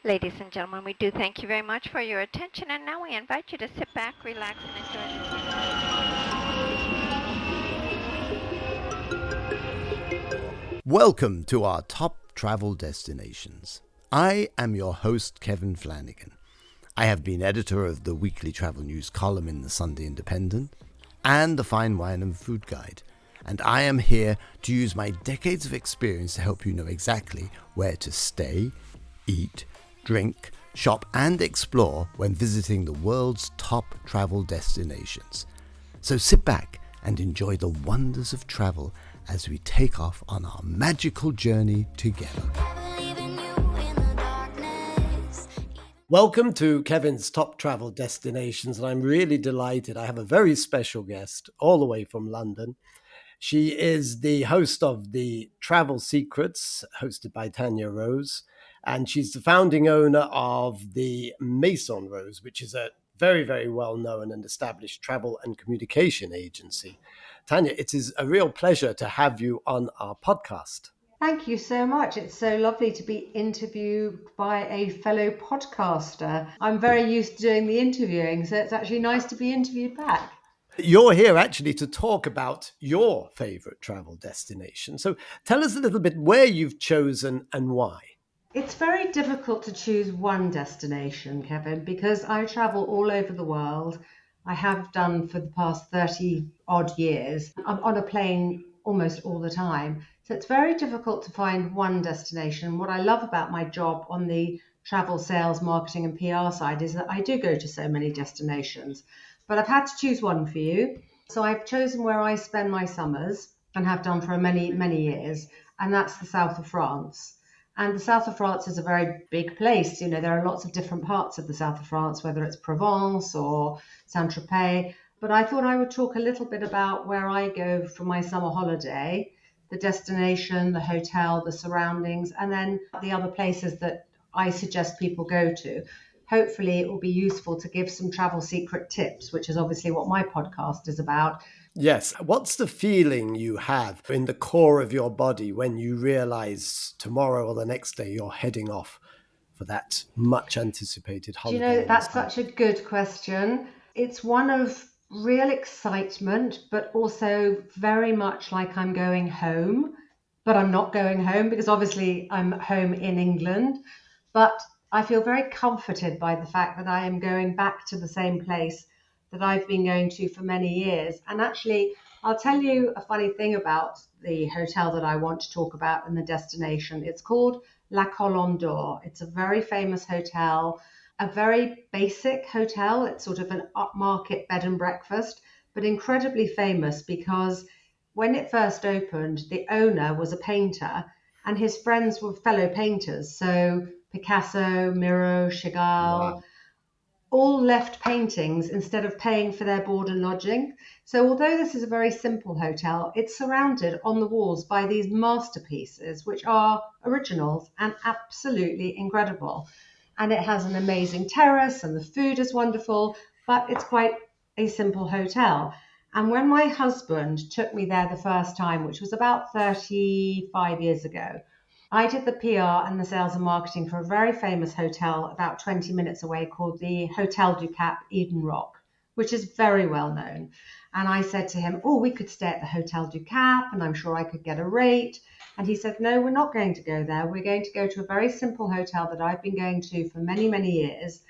Ladies and gentlemen, we do thank you very much for your attention, and now we invite you to sit back, relax, and enjoy the Welcome to our top travel destinations. I am your host, Kevin Flanagan. I have been editor of the weekly travel news column in the Sunday Independent and the Fine Wine and Food Guide, and I am here to use my decades of experience to help you know exactly where to stay, eat, drink, shop, and explore when visiting the world's top travel destinations. So sit back and enjoy the wonders of travel as we take off on our magical journey together. Welcome to Kevin's Top Travel Destinations, and I'm really delighted. I have a very special guest all the way from London. She is the host of the Travel Secrets, hosted by Tanya Rose, and she's the founding owner of the Maison Rose, which is a very, very well-known and established travel and communication agency. Tanya, it is a real pleasure to have you on our podcast. Thank you so much. It's so lovely to be interviewed by a fellow podcaster. I'm very used to doing the interviewing, so it's actually nice to be interviewed back. You're here actually to talk about your favorite travel destination. So tell us a little bit where you've chosen and why. It's very difficult to choose one destination, Kevin, because I travel all over the world. I have done for the past 30 odd years. I'm on a plane almost all the time. So it's very difficult to find one destination. What I love about my job on the travel sales, marketing, and PR side is that I do go to so many destinations. But I've had to choose one for you. So I've chosen where I spend my summers and have done for many, many years, and that's the south of France. And the south of France is a very big place. You know, there are lots of different parts of the south of France, whether it's Provence or Saint-Tropez. But I thought I would talk a little bit about where I go for my summer holiday, the destination, the hotel, the surroundings, and then the other places that I suggest people go to. Hopefully, it will be useful to give some travel secret tips, which is obviously what my podcast is about. Yes. What's the feeling you have in the core of your body when you realize tomorrow or the next day you're heading off for that much anticipated Do you holiday? know, that's such a good question. It's one of real excitement, but also very much like I'm going home. But I'm not going home because obviously I'm home in England. But I feel very comforted by the fact that I am going back to the same place that I've been going to for many years. And actually, I'll tell you a funny thing about the hotel that I want to talk about and the destination. It's called La Colonne d'Or. It's a very famous hotel, a very basic hotel. It's sort of an upmarket bed and breakfast, but incredibly famous because when it first opened, the owner was a painter and his friends were fellow painters. So Picasso, Miro, Chagall, Wow. all left paintings instead of paying for their board and lodging. So although this is a very simple hotel, it's surrounded on the walls by these masterpieces, which are originals and absolutely incredible. And it has an amazing terrace and the food is wonderful, but it's quite a simple hotel. And when my husband took me there the first time, which was about 35 years ago, I did the PR and the sales and marketing for a very famous hotel about 20 minutes away called the Hotel du Cap Eden Rock, which is very well known. And I said to him, oh, we could stay at the Hotel du Cap and I'm sure I could get a rate. And he said, no, we're not going to go there. We're going to go to a very simple hotel that I've been going to for many, many years.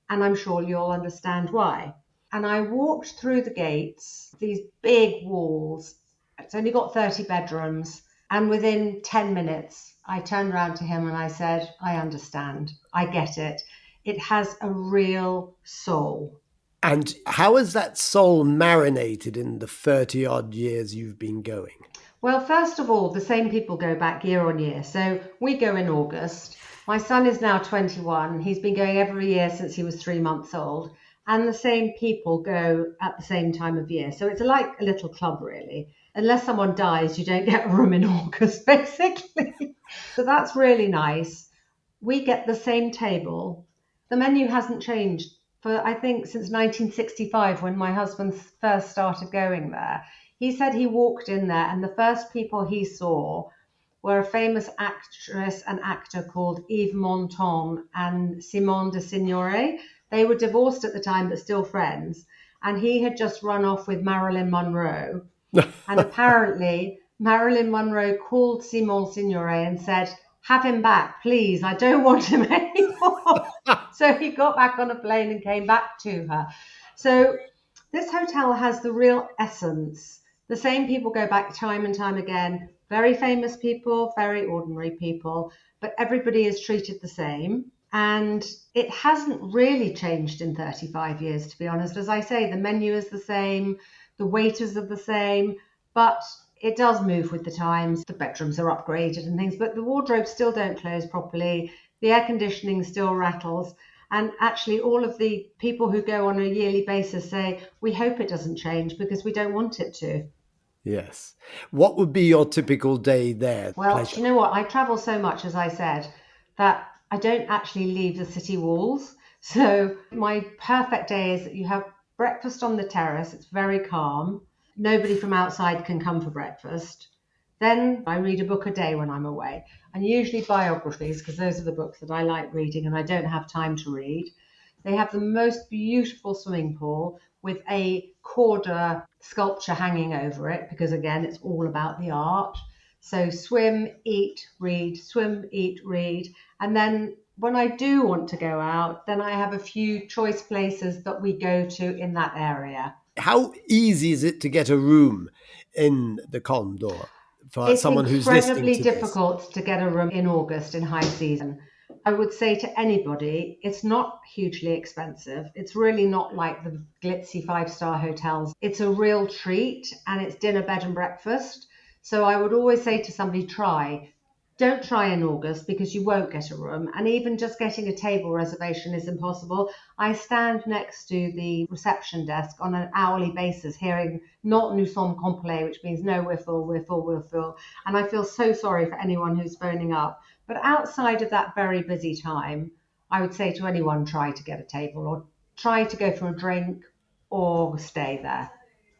And I'm sure you'll understand why. And I walked through the gates, these big walls. It's only got 30 bedrooms. And within 10 minutes, I turned around to him and I said, I understand. I get it. It has a real soul. And how has that soul marinated in the 30 odd years you've been going? Well, first of all, the same people go back year on year. So we go in August. My son is now 21. He's been going every year since he was 3 months old. And the same people go at the same time of year. So it's like a little club, really. Unless someone dies, you don't get a room in August, basically. So that's really nice. We get the same table. The menu hasn't changed for, I think, since 1965 when my husband first started going there. He said he walked in there and the first people he saw were a famous actress and actor called Yves Montand and Simone de Signoret. They were divorced at the time, but still friends. And he had just run off with Marilyn Monroe. And apparently, Marilyn Monroe called Simone Signoret and said, "Have him back, please. I don't want him anymore." So he got back on a plane and came back to her. So this hotel has the real essence. The same people go back time and time again. Very famous people, very ordinary people, but everybody is treated the same. And it hasn't really changed in 35 years, to be honest. As I say, the menu is the same, the waiters are the same, but it does move with the times. The bedrooms are upgraded and things, but the wardrobes still don't close properly. The air conditioning still rattles. And actually, all of the people who go on a yearly basis say, we hope it doesn't change because we don't want it to. Yes. What would be your typical day there? Well, Pleasure. do you know what? I travel so much, as I said, that I don't actually leave the city walls. So my perfect day is that you have breakfast on the terrace. It's very calm. Nobody from outside can come for breakfast. Then I read a book a day when I'm away, and usually biographies, because those are the books that I like reading and I don't have time to read. They have the most beautiful swimming pool with a Corda sculpture hanging over it, because again, it's all about the art. So swim, eat, read, swim, eat, read. And then when I do want to go out, then I have a few choice places that we go to in that area. How easy is it to get a room in the Condor for It's someone who's listening incredibly to this? difficult to get a room in August in high season. I would say to anybody, it's not hugely expensive. It's really not like the glitzy five-star hotels. It's a real treat and it's dinner, bed, and breakfast. So I would always say to somebody, try. Don't try in August because you won't get a room. And even just getting a table reservation is impossible. I stand next to the reception desk on an hourly basis, hearing not nous sommes complets, which means no, we're full, we're full, we're full. And I feel so sorry for anyone who's phoning up. But outside of that very busy time, I would say to anyone, try to get a table or try to go for a drink or stay there.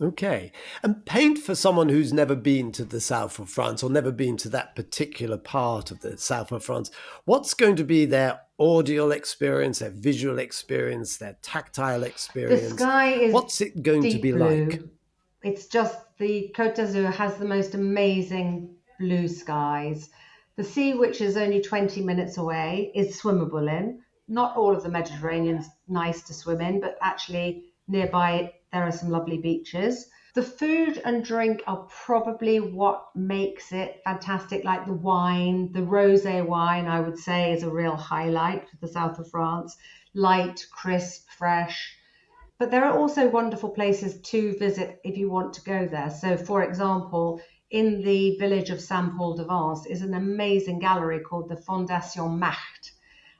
Okay. And paint for someone who's never been to the south of France or never been to that particular part of the south of France. What's going to be their audio experience, their visual experience, their tactile The experience? sky is What's it going to deep be blue. like? It's just the Côte d'Azur has the most amazing blue skies. The sea, which is only 20 minutes away, is swimmable in. Not all of the Mediterranean's nice to swim in, but actually nearby there are some lovely beaches. The food and drink are probably what makes it fantastic, like the wine, the rosé wine, I would say, is a real highlight for the south of France. Light, crisp, fresh. But there are also wonderful places to visit if you want to go there. So, for example, in the village of Saint-Paul-de-Vence is an amazing gallery called the Fondation Marthe,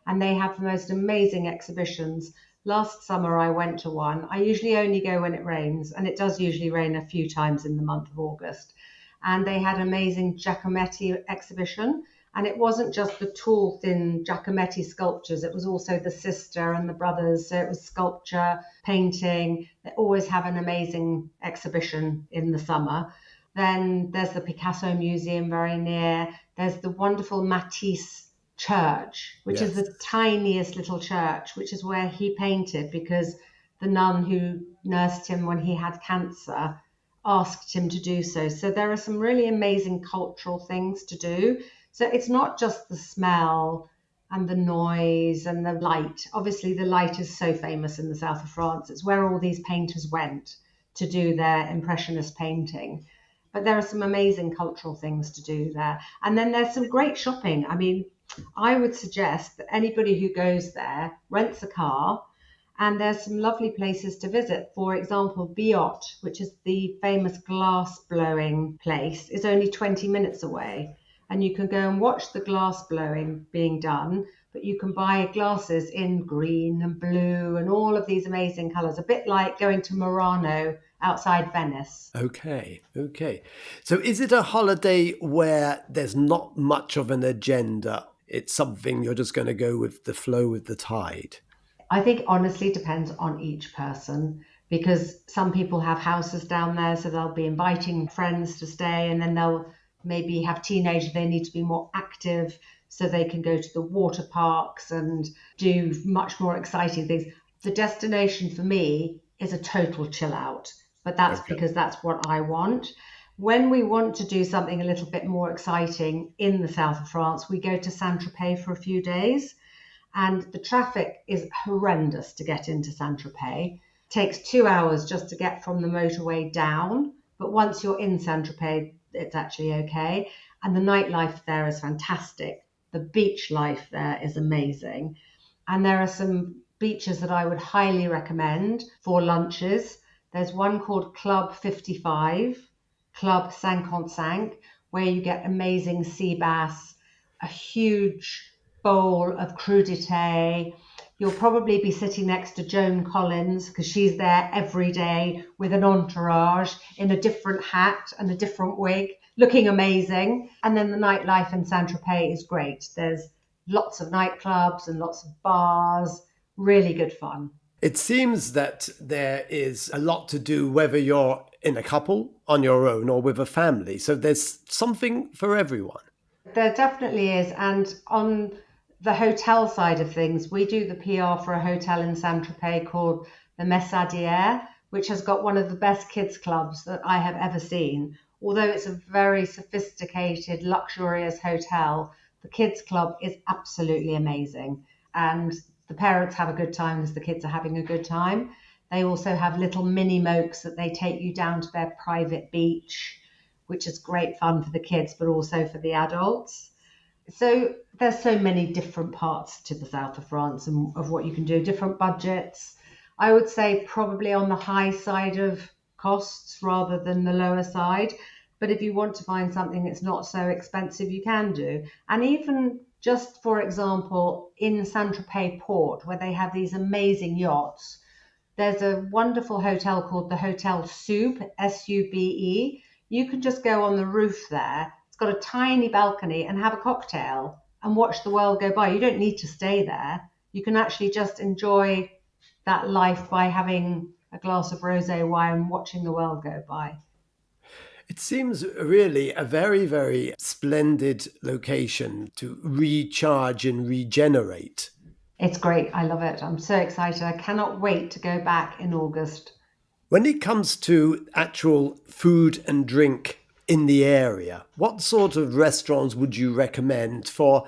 and they have the most amazing exhibitions. Last summer, I went to one. I usually only go when it rains, and it does usually rain a few times in the month of August. And they had an amazing Giacometti exhibition, and it wasn't just the tall, thin Giacometti sculptures, it was also the sister and the brothers. So it was sculpture, painting. They always have an amazing exhibition in the summer. Then there's the Picasso Museum very near. There's the wonderful Matisse Church, which is Yes. the tiniest little church, which is where he painted because the nun who nursed him when he had cancer asked him to do so. So there are some really amazing cultural things to do. So it's not just the smell and the noise and the light. Obviously, the light is so famous in the south of France. It's where all these painters went to do their impressionist painting. But there are some amazing cultural things to do there. And then there's some great shopping. I mean, I would suggest that anybody who goes there rents a car, and there's some lovely places to visit. For example, Biot, which is the famous glass blowing place, is only 20 minutes away. And you can go and watch the glass blowing being done, but you can buy glasses in green and blue and all of these amazing colours, a bit like going to Murano outside Venice. Okay. So is it a holiday where there's not much of an agenda? It's something you're just going to go with the flow with the tide? I think honestly depends on each person because some people have houses down there, so they'll be inviting friends to stay and then they'll maybe have teenagers, they need to be more active so they can go to the water parks and do much more exciting things. The destination for me is a total chill out, but that's Okay. because that's what I want. When we want to do something a little bit more exciting in the south of France, we go to Saint-Tropez for a few days, and the traffic is horrendous to get into Saint-Tropez. It takes 2 hours just to get from the motorway down, but once you're in Saint-Tropez, it's actually okay. And the nightlife there is fantastic. The beach life there is amazing. And there are some beaches that I would highly recommend for lunches. There's one called Club 55, Club 55, where you get amazing sea bass, a huge bowl of crudité. You'll probably be sitting next to Joan Collins because she's there every day with an entourage in a different hat and a different wig, looking amazing. And then the nightlife in Saint-Tropez is great. There's lots of nightclubs and lots of bars, really good fun. It seems that there is a lot to do whether you're in a couple, on your own, or with a family. So there's something for everyone. There definitely is. And on the hotel side of things, we do the PR for a hotel in Saint-Tropez called the Messadière, which has got one of the best kids clubs that I have ever seen. Although it's a very sophisticated, luxurious hotel, the kids club is absolutely amazing. And the parents have a good time because the kids are having a good time. They also have little mini mokes that they take you down to their private beach, which is great fun for the kids, but also for the adults. So there's so many different parts to the south of France and of what you can do, different budgets. I would say probably on the high side of costs rather than the lower side. But if you want to find something that's not so expensive, you can do. And even just for example, in Saint-Tropez port, where they have these amazing yachts, there's a wonderful hotel called the Hotel Sube, Sube. You can just go on the roof there. It's got a tiny balcony and have a cocktail and watch the world go by. You don't need to stay there. You can actually just enjoy that life by having a glass of rosé wine and watching the world go by. It seems really a very, very splendid location to recharge and regenerate. It's great. I love it. I'm so excited. I cannot wait to go back in August. When it comes to actual food and drink in the area, what sort of restaurants would you recommend for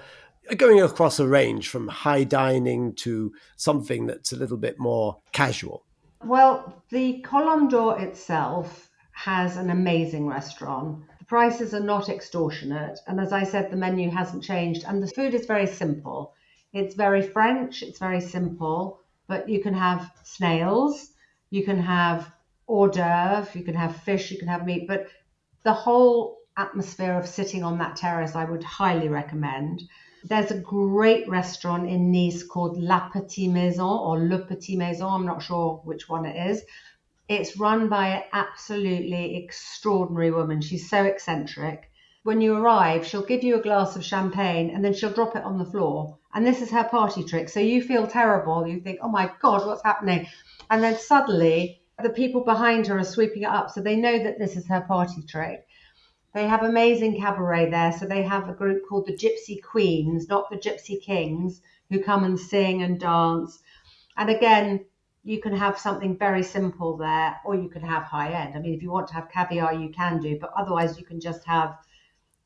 going across a range from high dining to something that's a little bit more casual? Well, the Colombe d'Or itself has an amazing restaurant. The prices are not extortionate. And as I said, the menu hasn't changed. And the food is very simple. It's very French, it's very simple, but you can have snails, you can have hors d'oeuvre, you can have fish, you can have meat. But the whole atmosphere of sitting on that terrace, I would highly recommend. There's a great restaurant in Nice called La Petite Maison or Le Petit Maison. I'm not sure which one it is. It's run by an absolutely extraordinary woman. She's so eccentric. When you arrive, she'll give you a glass of champagne and then she'll drop it on the floor. And this is her party trick. So you feel terrible. You think, oh my God, what's happening? And then suddenly the people behind her are sweeping it up. So they know that this is her party trick. They have amazing cabaret there. So they have a group called the Gypsy Queens, not the Gypsy Kings, who come and sing and dance. And again, you can have something very simple there, or you can have high end. I mean, if you want to have caviar, you can do, but otherwise you can just have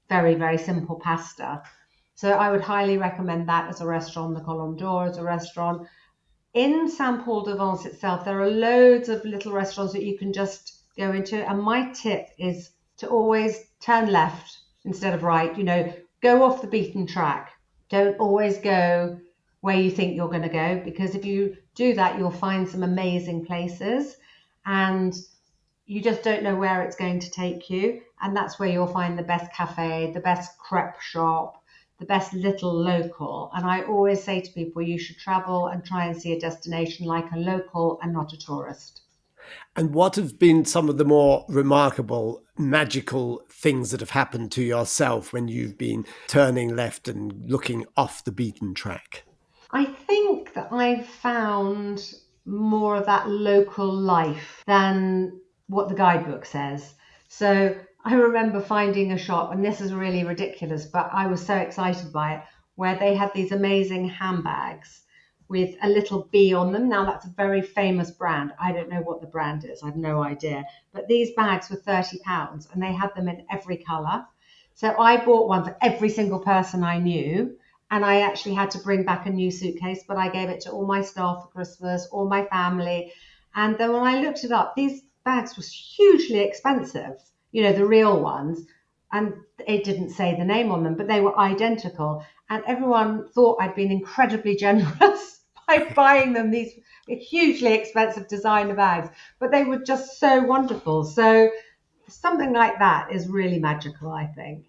very, very simple pasta. So I would highly recommend that as a restaurant, the Colombe d'Or as a restaurant. In Saint Paul de Vence itself, there are loads of little restaurants that you can just go into. And my tip is to always turn left instead of right, go off the beaten track. Don't always go where you think you're going to go, because if you do that, you'll find some amazing places and you just don't know where it's going to take you. And that's where you'll find the best cafe, the best crepe shop, the best little local. And I always say to people, you should travel and try and see a destination like a local and not a tourist. And what have been some of the more remarkable, magical things that have happened to yourself when you've been turning left and looking off the beaten track? I think that I've found more of that local life than what the guidebook says. So I remember finding a shop, and this is really ridiculous, but I was so excited by it, where they had these amazing handbags with a little bee on them. Now, that's a very famous brand. I don't know what the brand is, I've no idea. But these bags were £30, and they had them in every colour. So I bought one for every single person I knew. And I actually had to bring back a new suitcase, but I gave it to all my staff for Christmas, all my family. And then when I looked it up, these bags were hugely expensive, the real ones. And it didn't say the name on them, but they were identical. And everyone thought I'd been incredibly generous by buying them these hugely expensive designer bags, but they were just so wonderful. So something like that is really magical, I think.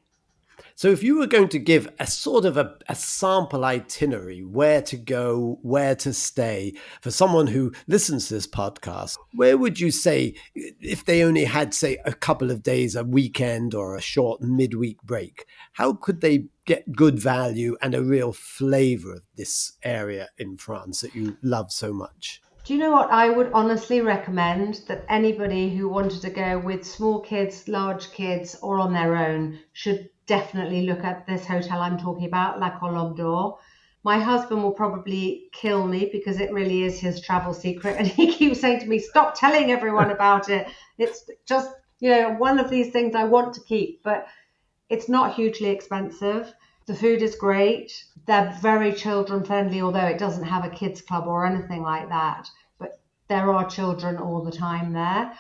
So if you were going to give a sort of a sample itinerary, where to go, where to stay, for someone who listens to this podcast, where would you say, if they only had, say, a couple of days, a weekend or a short midweek break, how could they get good value and a real flavor of this area in France that you love so much? Do you know what? I would honestly recommend that anybody who wanted to go with small kids, large kids, or on their own should definitely look at this hotel I'm talking about, La Colombe d'Or. My husband will probably kill me because it really is his travel secret. And he keeps saying to me, stop telling everyone about it. It's just, one of these things I want to keep, but it's not hugely expensive. The food is great. They're very children friendly, although it doesn't have a kids club or anything like that. But there are children all the time there.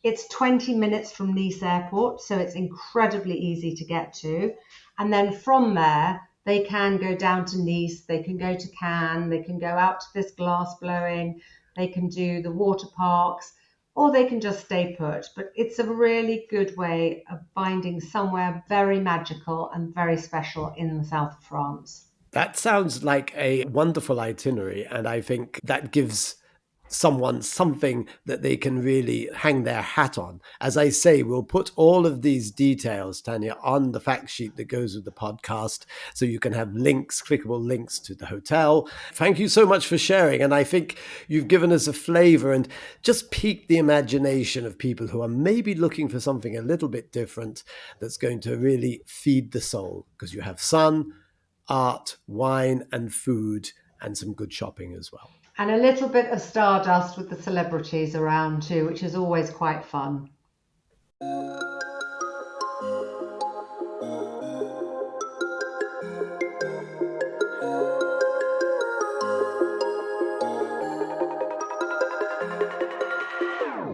It's 20 minutes from Nice Airport, so it's incredibly easy to get to. And then from there, they can go down to Nice, they can go to Cannes, they can go out to this glass blowing, they can do the water parks, or they can just stay put. But it's a really good way of finding somewhere very magical and very special in the south of France. That sounds like a wonderful itinerary, and I think that gives someone something that they can really hang their hat on. As I say, we'll put all of these details, Tanya, on the fact sheet that goes with the podcast, so you can have links, clickable links to the hotel. Thank you so much for sharing, and I think you've given us a flavor and just piqued the imagination of people who are maybe looking for something a little bit different that's going to really feed the soul, because you have sun, art, wine, and food, and some good shopping as well. And a little bit of stardust with the celebrities around too, which is always quite fun.